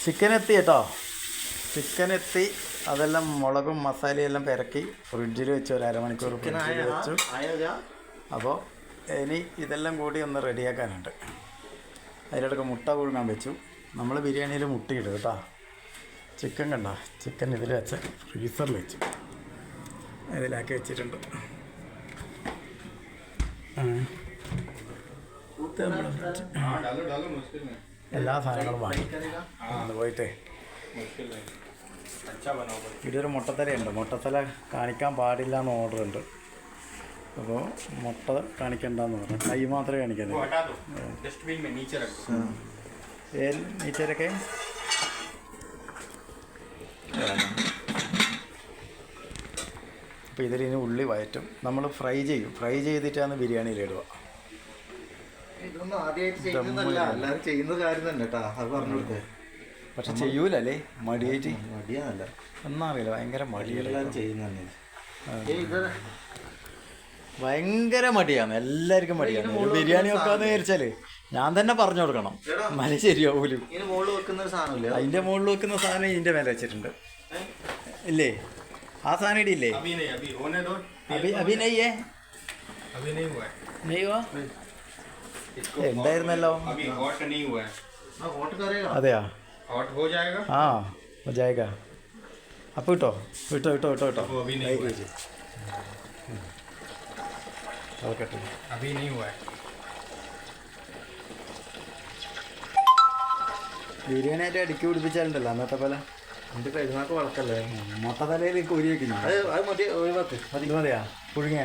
Chicken എത്തി കേട്ടോ. Chicken എത്തി. അതെല്ലാം മുളകും മസാലയെല്ലാം പെരക്കി ഫ്രിഡ്ജിൽ വെച്ച് ഒരു അരമണിക്കൂർ ഫ്രിഡ്ജിൽ വെച്ചു. അപ്പോൾ ഇനി ഇതെല്ലാം കൂടി ഒന്ന് റെഡിയാക്കാനുണ്ട്. അതിലിടക്ക് മുട്ട പുഴുങ്ങാൻ വെച്ചു. നമ്മൾ ബിരിയാണിയിൽ മുട്ടയിടും കേട്ടോ. ചിക്കൻ കണ്ടോ, ചിക്കൻ ഇതിൽ വെച്ച് ഫ്രീസറിൽ വെച്ചു, ഇതിലാക്കി വെച്ചിട്ടുണ്ട്. എല്ലാ സാധനങ്ങളും വാങ്ങി പോയിട്ടേ. ഇതൊരു മുട്ടത്തലയുണ്ട്. മുട്ടത്തല കാണിക്കാൻ പാടില്ല എന്ന് ഓർഡർ ഉണ്ട്. അപ്പോൾ മുട്ട കാണിക്കണ്ടെന്ന് പറഞ്ഞു. കൈ മാത്രമേ കാണിക്കാൻ. നീച്ചരൊക്കെ അപ്പോൾ ഇതിലിനി ഉള്ളി വയറ്റും. നമ്മൾ ഫ്രൈ ചെയ്യും. ഫ്രൈ ചെയ്തിട്ടാണ് ബിരിയാണിയിലിടുക. ഇതൊന്നും ആദ്യമായിട്ട് ചെയ്യുന്നതല്ല, എല്ലാവരും ചെയ്യുന്ന കാര്യം തന്നെ കേട്ടോ. അത് പറഞ്ഞു കൊടുത്തേ. പക്ഷെ ചെയ്യൂലല്ലേ, മടിയായിട്ട്. മടിയാണല്ല എന്നറിയില്ല, ഭയങ്കര മടിയെല്ലാം ചെയ്യുന്നതന്നെ. ഭയങ്കര മടിയാണ്, എല്ലാവർക്കും മടിയാണ്. ഒരു ബിരിയാണി വെക്കാന്ന് വിചാരിച്ചാൽ ഞാൻ തന്നെ പറഞ്ഞു കൊടുക്കണം, മല ശരിയാവൂലും. അതിൻ്റെ മുകളിൽ വെക്കുന്ന സാധനം ഇതിൻ്റെ മേലെ വെച്ചിട്ടുണ്ട് ഇല്ലേ? ആ സാധനം ഇടിയില്ലേ? അഭിനയ്യേ നെയ്യോ ഉണ്ടായിരുന്നല്ലോ. അതെയാ, ആ ജായക. അപ്പോൾ ഇട്ടോ ഇട്ടോ ഇട്ടോ ഇട്ടോ ഇട്ടോ കേട്ടോ. ബിരിയാണി ആയിട്ട് അടുക്കി പിടിപ്പിച്ചാലുണ്ടല്ലോ അന്നത്തെ പോലെ. എൻ്റെ പെരുന്നാൾക്ക് വളർക്കല്ലേ മുട്ടത്തലയിൽ കോരി വയ്ക്കുന്നു. അത് മതി, ഒഴിവാക്ക്. മതിയാ പുഴുങ്ങിയ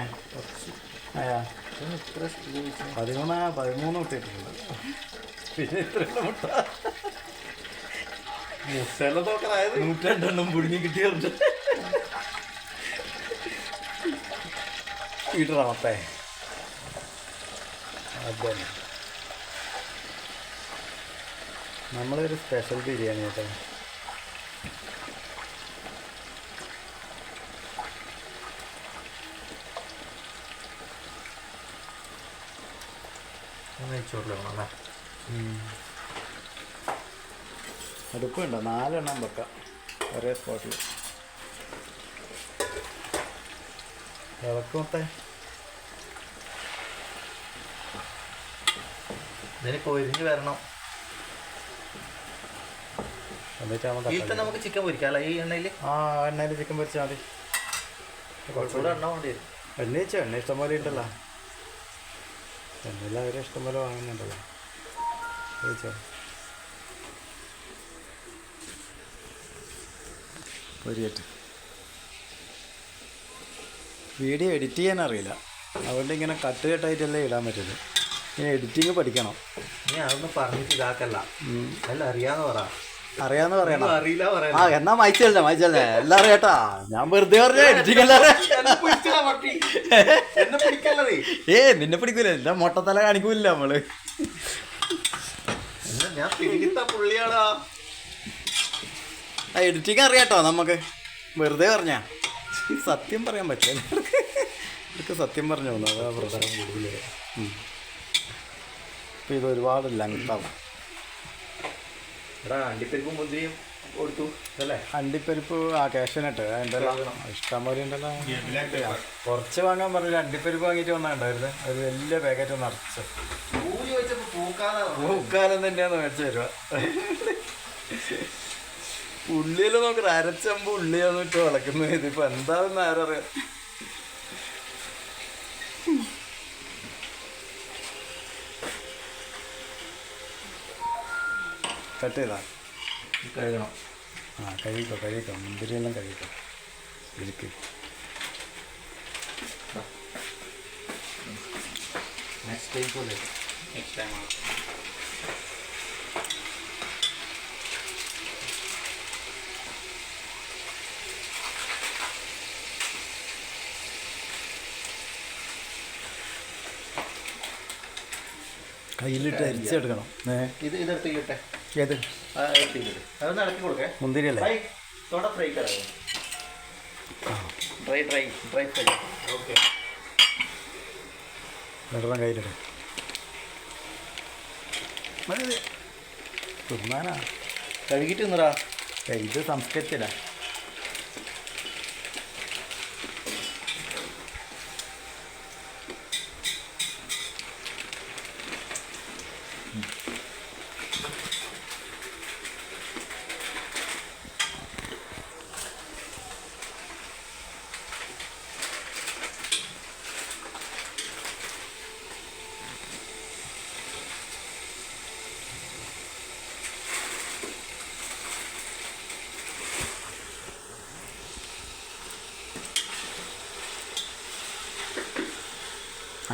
അയാ 13 ഇട്ടിട്ടുണ്ട്. പിന്നെ ഇത്ര മുട്ട 102 പുഴുങ്ങി കിട്ടിയുണ്ട്. ഇടറ മൊത്തേ. അതെ, നമ്മളൊരു സ്പെഷ്യൽ ബിരിയാണി കേട്ടോ. അടുപ്പുണ്ടോ? 4 എണ്ണം വെക്കാം ഒരേ സ്പോട്ടിൽ. ഇളക്കുമൊത്തേ. ഇതിന് കൊരിഞ്ഞ് വരണം. എന്നിട്ട് നമുക്ക് ചിക്കൻ പൊരിക്കാമല്ലോ ഈ എണ്ണയിൽ. ആ എണ്ണയിൽ ചിക്കൻ പൊരിച്ചാൽ മതി. കുറച്ചുകൂടെ എണ്ണ വേണ്ടി വരും. എണ്ണ വെച്ചോ, എണ്ണ ഇഷ്ടംപോലെ ഉണ്ടല്ലോ. എണ്ണയിൽ അവരെ ഇഷ്ടംപോലെ വാങ്ങുന്നുണ്ടല്ലോ. കഴിച്ചോ. പൊരിയട്ട്. വീഡിയോ എഡിറ്റ് ചെയ്യാൻ അറിയില്ല, അതുകൊണ്ട് ഇങ്ങനെ കട്ട് കട്ടായിട്ടല്ലേ ഇടാൻ പറ്റുള്ളൂ. ഇങ്ങനെ എഡിറ്റിങ് പഠിക്കണം. നീ അതൊന്നും പറഞ്ഞിട്ട് ഇതാക്കല്ല, എല്ലാം അറിയാന്ന് പറ. അറിയാന്ന് പറയണം. അറിയില്ല പറയാം. ആ എന്നാ മായിച്ചല്ലേ എല്ലാം അറിയാട്ടാ. ഞാൻ വെറുതെ പറഞ്ഞ എഡിറ്റിംഗ് എല്ലാം നിന്നെ പിടിക്കൂല. എല്ലാം മുട്ടത്തല കാണിക്കൂല നമ്മള്. ഞാൻ പുള്ളിയാടാ. ആ എഡിറ്റിംഗ് അറിയാട്ടോ നമുക്ക്. വെറുതെ പറഞ്ഞാ സത്യം പറയാൻ പറ്റില്ല. ഇതൊക്കെ സത്യം പറഞ്ഞു തോന്നുന്നു. അതാ പ്രധാനം കൂടുതൽ. ഇപ്പം ഇത് ഒരുപാട് ലെങ്താവും. അണ്ടിപ്പരിപ്പും മുന്തിരിയും കൊടുത്തു അല്ലേ? അണ്ടിപ്പരിപ്പ് ആ കാഷ്യനട്ട് എന്തെല്ലാം ഇഷ്ടം പോലെ ഉണ്ടല്ലോ. കുറച്ച് വാങ്ങാൻ പറഞ്ഞില്ല. അണ്ടിപ്പരിപ്പ് വാങ്ങിയിട്ട് വന്നിട്ടുണ്ടായിരുന്നു ഒരു വലിയ പാക്കറ്റ് നിറച്ച്. പൂക്കാലം തന്നെയാണ് മേടിച്ചു തരുക. ഉള്ളിയെല്ലാം നോക്കട്ടെ, അരച്ചമ്പ് ഉള്ളിയാന്ന് ഇട്ട് വളക്കുന്നത്. ഇതിപ്പോൾ എന്താണെന്ന് ആരറിയാം. കട്ട് ചെയ്താ കഴുകണം. ആ കഴിക്കോ മുന്തിരിയെല്ലാം കഴിക്കോ. ഇരിക്ക്. നെക്സ്റ്റ് ടൈം കയ്യിലിട്ട് അരിച്ചെടുക്കണം. ഇത് ഇതെടുത്തിട്ടെ. ഏത് അതൊന്ന് ഇളക്കി കൊടുക്കേ. മുന്തിരിയല്ലേ? Fry dry fry. ഓക്കെ, വെള്ളം കയ്യിലിടും. തിന്നാനാ കഴുകിട്ട് നിന്നടാ. ഇത് സംസ്കരിച്ചില്ല.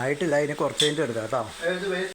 ആയിട്ടില്ല, അതിന് കുറച്ച് കഴിഞ്ഞിട്ട് എടുക്കാം കേട്ടോ.